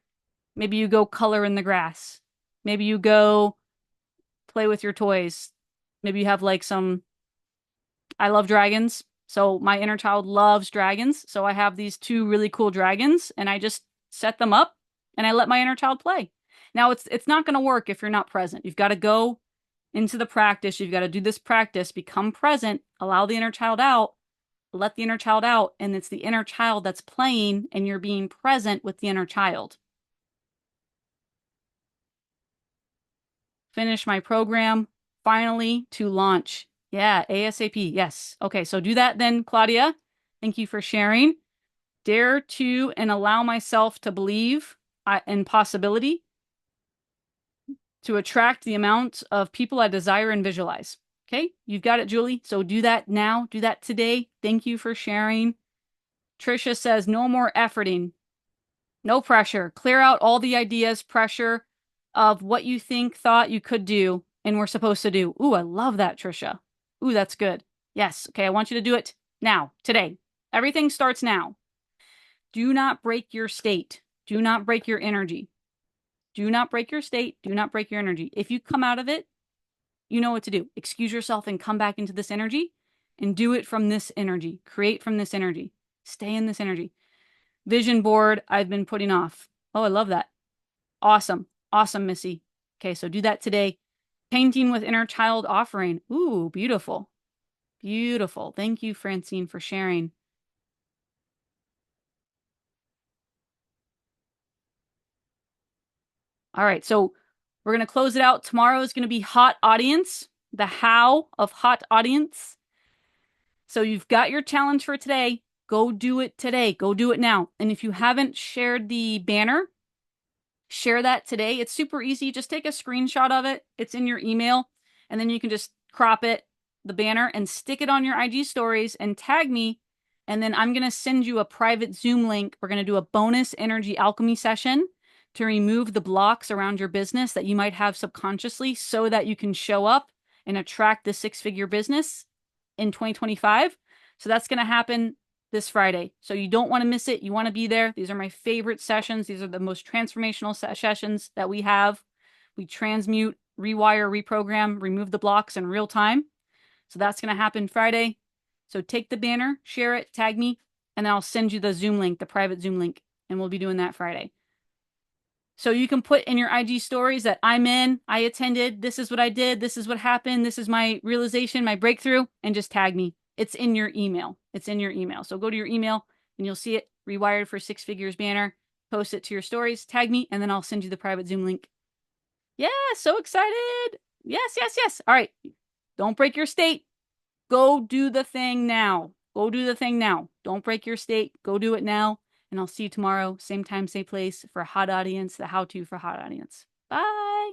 Maybe you go color in the grass. Maybe you go play with your toys. Maybe you have like I love dragons. So my inner child loves dragons. So I have these 2 really cool dragons and I just set them up and I let my inner child play. Now it's not going to work if you're not present. You've got to go into the practice. You've got to do this practice, become present, allow the inner child out, let the inner child out. And it's the inner child that's playing and you're being present with the inner child. Finish my program finally to launch. Yeah, ASAP. Yes. Okay, so do that then, Claudia. Thank you for sharing. Dare to and allow myself to believe in possibility to attract the amount of people I desire and visualize. Okay, you've got it, Julie. So do that now. Do that today. Thank you for sharing. Trisha says, no more efforting. No pressure. Clear out all the ideas, pressure of what you thought you could do and were supposed to do. Ooh, I love that, Trisha. Ooh, that's good. Yes. Okay, I want you to do it now, today. Everything starts now. Do not break your state. Do not break your energy. Do not break your state. Do not break your energy. If you come out of it, you know what to do. Excuse yourself and come back into this energy and do it from this energy. Create from this energy. Stay in this energy. Vision board I've been putting off. Oh, I love that. Awesome. Awesome, Missy. Okay, so do that today. Painting with inner child offering. Ooh, beautiful. Beautiful. Thank you, Francine, for sharing. All right, so we're going to close it out. Tomorrow is going to be hot audience, the how of hot audience. So you've got your challenge for today. Go do it today. Go do it now. And if you haven't shared the banner, share that today. It's super easy. Just take a screenshot of it. It's in your email. And then you can just crop it, the banner, and stick it on your IG stories and tag me. And then I'm going to send you a private Zoom link. We're going to do a bonus energy alchemy session to remove the blocks around your business that you might have subconsciously so that you can show up and attract the 6-figure business in 2025. So that's going to happen this Friday. So you don't want to miss it. You want to be there. These are my favorite sessions. These are the most transformational sessions that we have. We transmute, rewire, reprogram, remove the blocks in real time. So that's going to happen Friday. So take the banner, share it, tag me, and then I'll send you the Zoom link, the private Zoom link, and we'll be doing that Friday. So you can put in your IG stories that I'm in, I attended, this is what I did, this is what happened, this is my realization, my breakthrough, and just tag me. It's in your email. It's in your email. So go to your email and you'll see it, Rewired for Six Figures banner, post it to your stories, tag me, and then I'll send you the private Zoom link. Yeah, so excited. Yes, yes, yes. All right. Don't break your state. Go do the thing now. Go do the thing now. Don't break your state. Go do it now. And I'll see you tomorrow, same time, same place for Hot Audience, the how to for Hot Audience. Bye.